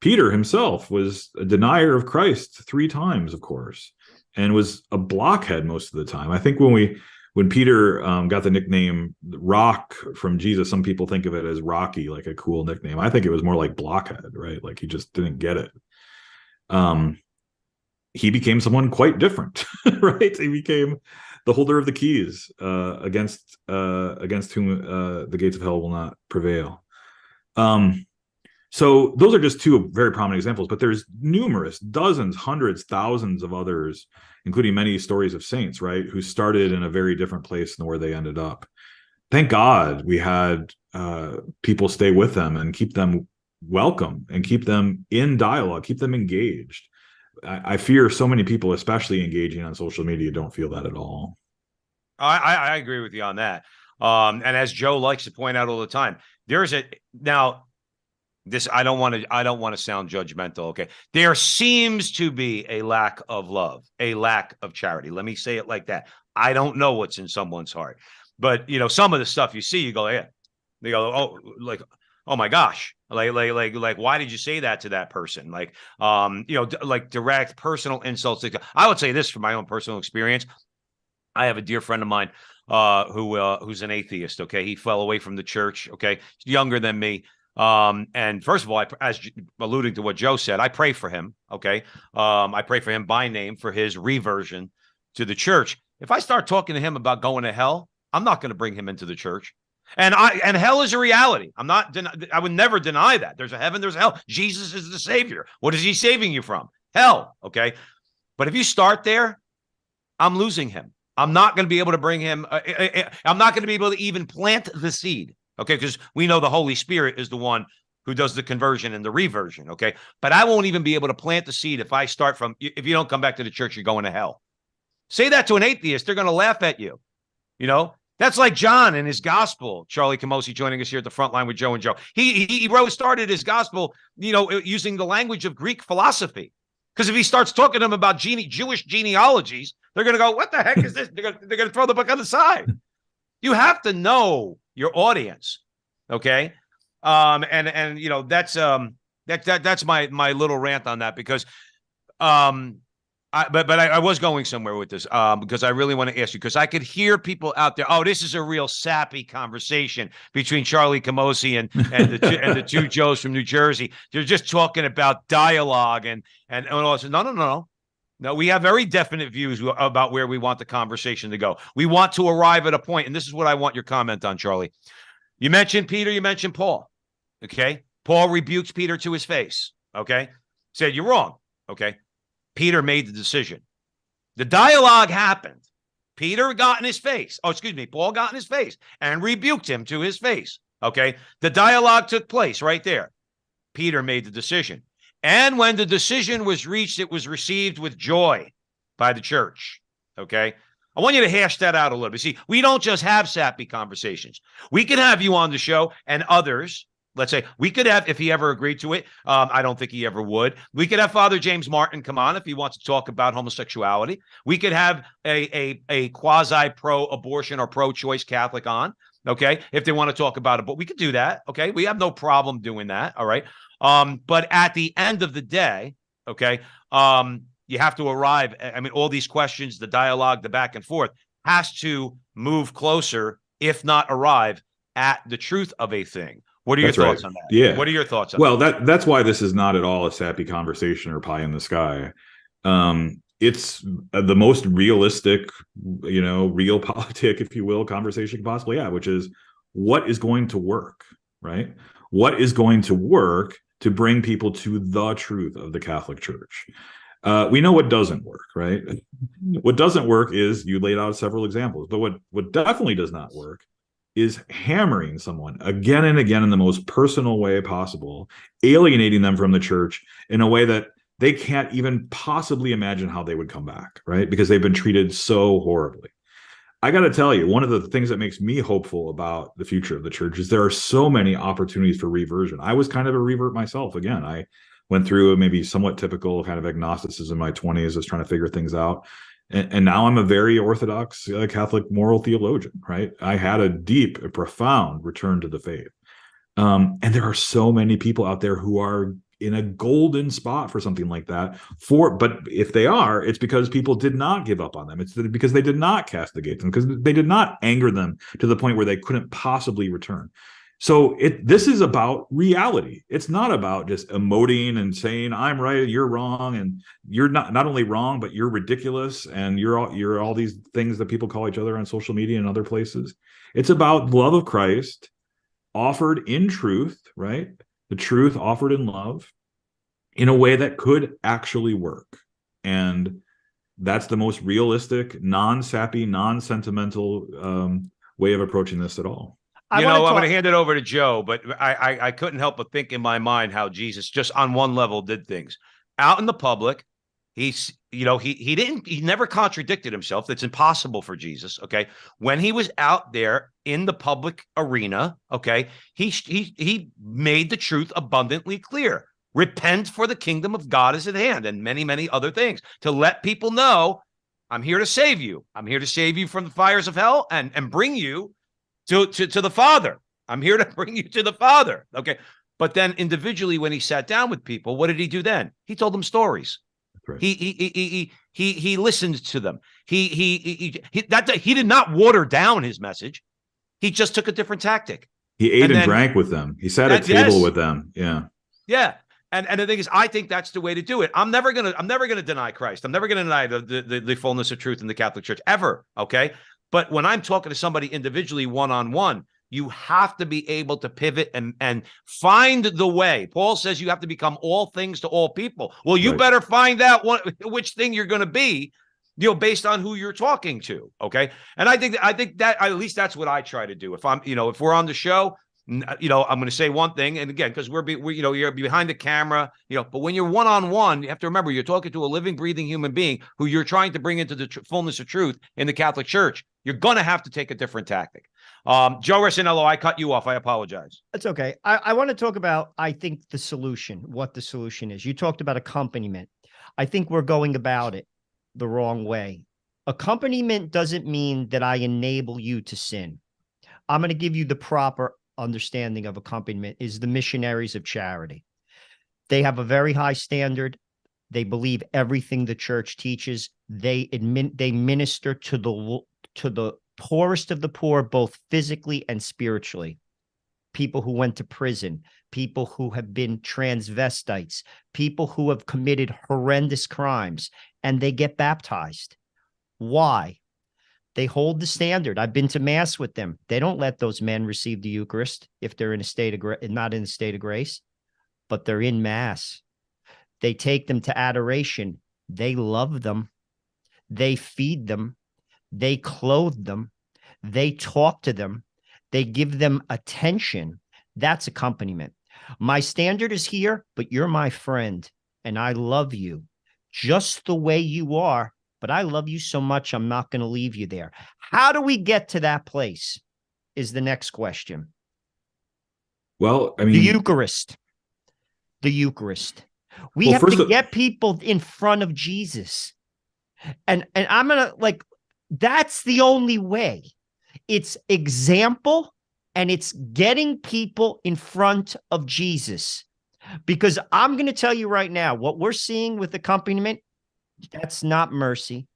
Peter himself was a denier of Christ 3 times, of course, and was a blockhead most of the time. I think when Peter got the nickname Rock from Jesus, some people think of it as Rocky, like a cool nickname. I think it was more like blockhead, right? Like he just didn't get it. He became someone quite different, right? He became the holder of the keys against whom the gates of hell will not prevail. So those are just 2 very prominent examples, but there's numerous, dozens, hundreds, thousands of others, including many stories of saints, right, who started in a very different place than where they ended up. Thank God we had people stay with them and keep them welcome and keep them in dialogue, keep them engaged. I fear so many people, especially engaging on social media, don't feel that at all. I agree with you on that. And as Joe likes to point out all the time, I don't want to sound judgmental. Okay. There seems to be a lack of love, a lack of charity. Let me say it like that. I don't know what's in someone's heart, but some of the stuff you see, you go, yeah, they go, oh, like, oh my gosh. Like, why did you say that to that person? Like, like direct personal insults. I would say this from my own personal experience. I have a dear friend of mine who's an atheist. Okay. He fell away from the church. Okay. He's younger than me. And first of all, as alluding to what Joe said, I pray for him. Okay. I pray for him by name for his reversion to the church. If I start talking to him about going to hell, I'm not going to bring him into the church. And hell is a reality. I would never deny that. There's a heaven, there's a hell. Jesus is the savior. What is he saving you from? Hell. Okay. But if you start there, I'm losing him. I'm not going to be able to bring him. I'm not going to be able to even plant the seed. Okay. Because we know the Holy Spirit is the one who does the conversion and the reversion. Okay. But I won't even be able to plant the seed if I start from, if you don't come back to the church, you're going to hell. Say that to an atheist. They're going to laugh at you. That's like John in his gospel. Charlie Camosy joining us here at the front line with Joe and Joe. He started his gospel, using the language of Greek philosophy. Because if he starts talking to them about Jewish genealogies, they're going to go, what the heck is this? They're going to throw the book on the side. You have to know your audience. Okay. That's my little rant on that, because I was going somewhere with this because I really want to ask you, because I could hear people out there. Oh, this is a real sappy conversation between Charlie Camosy and the two Joes from New Jersey. They're just talking about dialogue and all this. No. We have very definite views about where we want the conversation to go. We want to arrive at a point, and this is what I want your comment on, Charlie. You mentioned Peter, you mentioned Paul. Okay, Paul rebukes Peter to his face. Okay, said you're wrong. Okay. Peter made the decision. The dialogue happened. Peter got in his face. Paul got in his face and rebuked him to his face. Okay. The dialogue took place right there. Peter made the decision. And when the decision was reached, it was received with joy by the church. Okay. I want you to hash that out a little bit. See, we don't just have sappy conversations. We can have you on the show and others. Let's say we could have, if he ever agreed to it. I don't think he ever would. We could have Father James Martin come on if he wants to talk about homosexuality. We could have a quasi pro-abortion or pro-choice Catholic on. Okay, if they want to talk about it, but we could do that. Okay, we have no problem doing that. All right. But at the end of the day, okay, you have to arrive. I mean, all these questions, the dialogue, the back and forth has to move closer, if not arrive at the truth of a thing. What are your thoughts on that? Yeah. What are your thoughts on that? Well, that's why this is not at all a sappy conversation or pie in the sky. It's the most realistic, realpolitik, if you will, conversation possibly have, which is what is going to work, right? What is going to work to bring people to the truth of the Catholic Church? We know what doesn't work, right? What doesn't work is, you laid out several examples, but what definitely does not work is hammering someone again and again in the most personal way possible, alienating them from the church in a way that they can't even possibly imagine how they would come back, right? Because they've been treated so horribly. I got to tell you, one of the things that makes me hopeful about the future of the church is there are so many opportunities for reversion. I was kind of a revert myself. Again, I went through a maybe somewhat typical kind of agnosticism in my 20s, just trying to figure things out. And now I'm a very orthodox Catholic moral theologian, right? I had a deep, a profound return to the faith. And there are so many people out there who are in a golden spot for something like that. But if they are, it's because people did not give up on them. It's because they did not cast the gates, and because they did not anger them to the point where they couldn't possibly return. So this is about reality. It's not about just emoting and saying I'm right, you're wrong, and you're not only wrong, but you're ridiculous, and you're all these things that people call each other on social media and other places. It's about the love of Christ offered in truth, right? The truth offered in love in a way that could actually work. And that's the most realistic, non-sappy, non-sentimental way of approaching this at all. I'm going to hand it over to Joe, but I couldn't help but think in my mind how Jesus just on one level did things. Out in the public, he never contradicted himself. That's impossible for Jesus. Okay. When he was out there in the public arena, okay, he made the truth abundantly clear. Repent, for the kingdom of God is at hand, and many, many other things to let people know, I'm here to save you. I'm here to save you from the fires of hell and bring you to the Father. I'm here to bring you to the Father. Okay. But then individually, when he sat down with people, what did he do then? He told them stories. Right. He listened to them. He did not water down his message. He just took a different tactic. He ate and drank with them. He sat at table with them. Yeah. Yeah. And the thing is, I think that's the way to do it. I'm never gonna deny Christ. I'm never gonna deny the fullness of truth in the Catholic Church ever. Okay. But when I'm talking to somebody individually, one-on-one, you have to be able to pivot and find the way. Paul says you have to become all things to all people. Well, you better find out which thing you're going to be, based on who you're talking to. Okay. And I think that at least that's what I try to do. If if we're on the show, I'm going to say one thing. And again, because you're behind the camera, but when you're one-on-one, you have to remember you're talking to a living, breathing human being who you're trying to bring into the fullness of truth in the Catholic Church. You're going to have to take a different tactic. Joe Resinello, I cut you off. I apologize. That's okay. I want to talk about, I think, the solution, what the solution is. You talked about accompaniment. I think we're going about it the wrong way. Accompaniment doesn't mean that I enable you to sin. I'm going to give you the proper understanding of accompaniment is the missionaries of charity. They have a very high standard. They believe everything the church teaches. They minister to the poorest of the poor, both physically and spiritually. People who went to prison, people who have been transvestites, people who have committed horrendous crimes, and they get baptized. Why? They hold the standard. I've been to mass with them. They don't let those men receive the Eucharist if they're in a state of not in a state of grace, but they're in mass. They take them to adoration. They love them. They feed them. They clothe them. They talk to them. They give them attention. That's accompaniment. My standard is here, but you're my friend. and I love you just the way you are, but I love you so much, I'm not going to leave you there. How do we get to that place is the next question. Well, I The mean, Eucharist. The Eucharist. We have to get people in front of Jesus. And I'm going to like, that's the only way. It's example and it's getting people in front of Jesus. Because I'm going to tell you right now, what we're seeing with accompaniment, that's not mercy.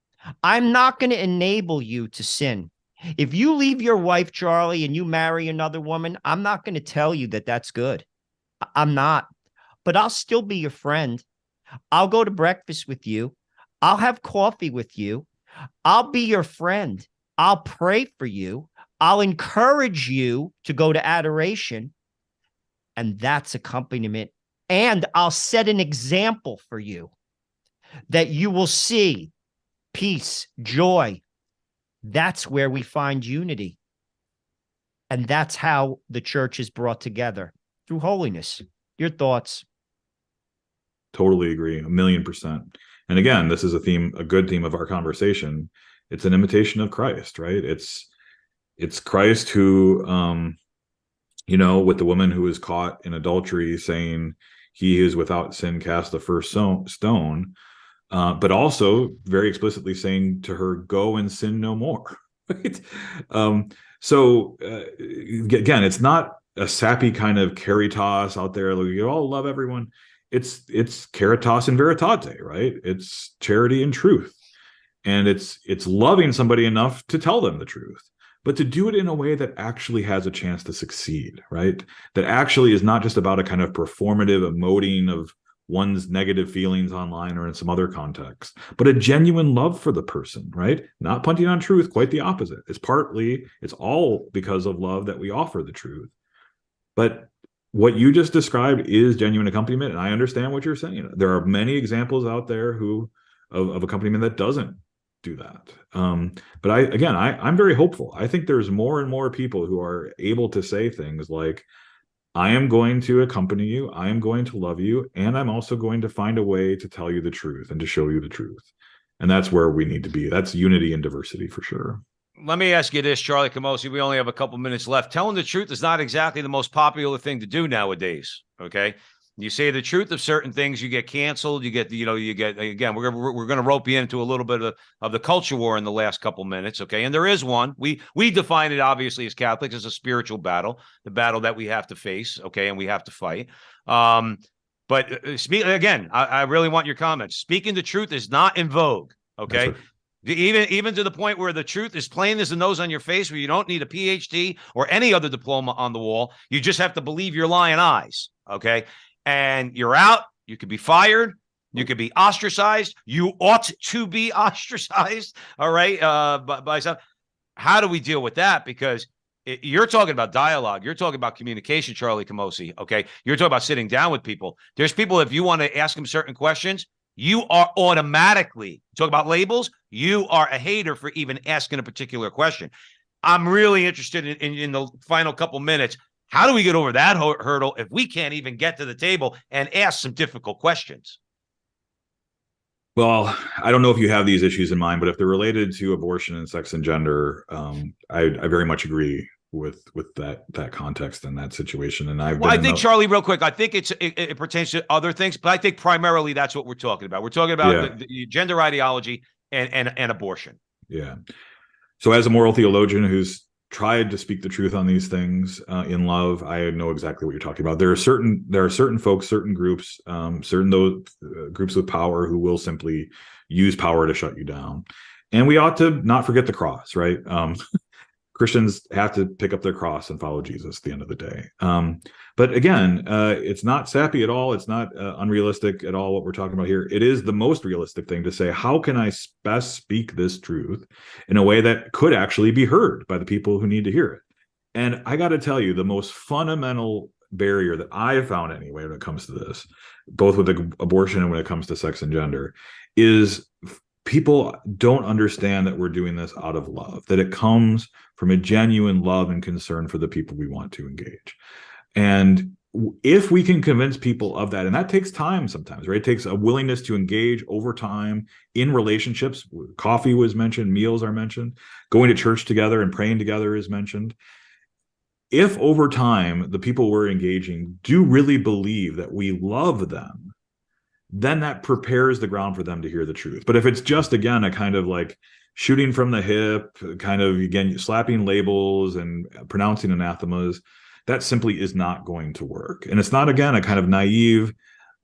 I'm not going to enable you to sin. If you leave your wife, Charlie, and you marry another woman, I'm not going to tell you that that's good. I'm not. But I'll still be your friend. I'll go to breakfast with you. I'll have coffee with you. I'll be your friend. I'll pray for you. I'll encourage you to go to adoration. And that's accompaniment. And I'll set an example for you that you will see peace, joy. That's where we find unity. And that's how the church is brought together, through holiness. Your thoughts? Totally agree, 1,000,000%. And again, this is a good theme of our conversation. It's an imitation of Christ, right? It's Christ who, with the woman who was caught in adultery, saying, "He is without sin, cast the first stone," but also very explicitly saying to her, "Go and sin no more." Right? Again, it's not a sappy kind of caritas out there. Like, you all love everyone. It's caritas and veritate, right? It's charity and truth, and it's loving somebody enough to tell them the truth, but to do it in a way that actually has a chance to succeed, right? That actually is not just about a kind of performative emoting of one's negative feelings online or in some other context, but a genuine love for the person, right? Not punting on truth, quite the opposite. It's all because of love that we offer the truth. But what you just described is genuine accompaniment, and I understand what you're saying. There are many examples out there of accompaniment that doesn't do that. But I'm very hopeful. I think there's more and more people who are able to say things like, "I am going to accompany you, I am going to love you, and I'm also going to find a way to tell you the truth and to show you the truth." And that's where we need to be. That's unity and diversity for sure. Let me ask you this, Charlie Camosy. We only have a couple minutes left. Telling the truth is not exactly the most popular thing to do nowadays. Okay. You say the truth of certain things, you get canceled. Again, we're going to rope you into a little bit of the culture war in the last couple minutes. Okay. And there is one. We define it obviously as Catholics as a spiritual battle, the battle that we have to face. Okay. And we have to fight. But again, I really want your comments. Speaking the truth is not in vogue. Okay. Even to the point where the truth is plain as the nose on your face, where you don't need a PhD or any other diploma on the wall. You just have to believe your lying eyes. Okay. And you're out. You could be fired. You could be ostracized. You ought to be ostracized. All right. By some. How do we deal with that? Because you're talking about dialogue. You're talking about communication, Charlie Camosy. Okay. You're talking about sitting down with people. There's people, if you want to ask them certain questions, you are automatically, talk about labels, you are a hater for even asking a particular question. I'm really interested in the final couple minutes. How do we get over that hurdle if we can't even get to the table and ask some difficult questions? Well, I don't know if you have these issues in mind, but if they're related to abortion and sex and gender, I very much agree with that context and that situation. And I think, Charlie, real quick, I think it pertains to other things, but I think primarily that's what we're talking about. We're talking about the gender ideology and abortion. Yeah. So as a moral theologian who's tried to speak the truth on these things in love, I know exactly what you're talking about. There are certain folks, certain groups, those groups with power who will simply use power to shut you down. And we ought to not forget the cross, right? Christians have to pick up their cross and follow Jesus at the end of the day. But again, it's not sappy at all. It's not unrealistic at all what we're talking about here. It is the most realistic thing to say, how can I best speak this truth in a way that could actually be heard by the people who need to hear it? And I got to tell you, the most fundamental barrier that I have found anyway when it comes to this, both with abortion and when it comes to sex and gender, is people don't understand that we're doing this out of love, that it comes from a genuine love and concern for the people we want to engage. And if we can convince people of that, and that takes time sometimes, right? It takes a willingness to engage over time in relationships. Coffee was mentioned, meals are mentioned, going to church together and praying together is mentioned. If over time the people we're engaging do really believe that we love them, then that prepares the ground for them to hear the truth. But if it's just, again, a kind of like shooting from the hip, kind of, again, slapping labels and pronouncing anathemas, that simply is not going to work. And it's not, again, a kind of naive,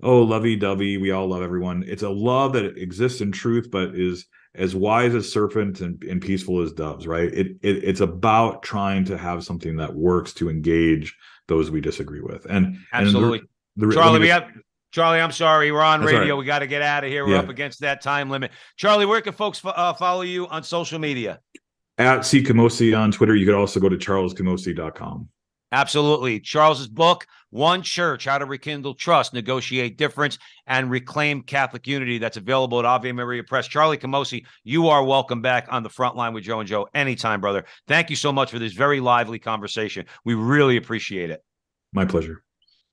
oh, lovey-dovey, we all love everyone. It's a love that exists in truth, but is as wise as serpents and peaceful as doves, right? It's about trying to have something that works to engage those we disagree with. And absolutely. Charlie, I'm sorry. We're on radio. Right. We got to get out of here. We're up against that time limit. Charlie, where can folks follow you on social media? At C. Camosy on Twitter. You could also go to charlescamosy.com. Absolutely. Charles's book, One Church, How to Rekindle Trust, Negotiate Difference, and Reclaim Catholic Unity. That's available at Ave Maria Press. Charlie Camosy, you are welcome back on the front line with Joe and Joe anytime, brother. Thank you so much for this very lively conversation. We really appreciate it. My pleasure.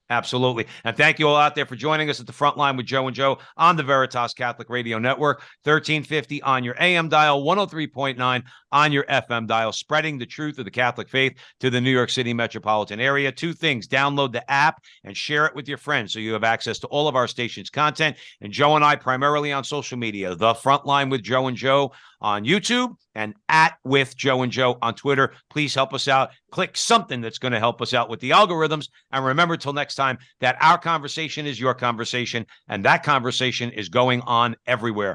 Absolutely. And thank you all out there for joining us at the front line with Joe and Joe on the Veritas Catholic Radio Network, 1350 on your AM dial, 103.9 on your FM dial, spreading the truth of the Catholic faith to the New York City metropolitan area. Two things: download the app and share it with your friends so you have access to all of our station's content. And Joe and I primarily on social media, the front line with Joe and Joe on YouTube and at with Joe and Joe on Twitter. Please help us out. Click something that's going to help us out with the algorithms. And remember, till next time, that our conversation is your conversation, and that conversation is going on everywhere.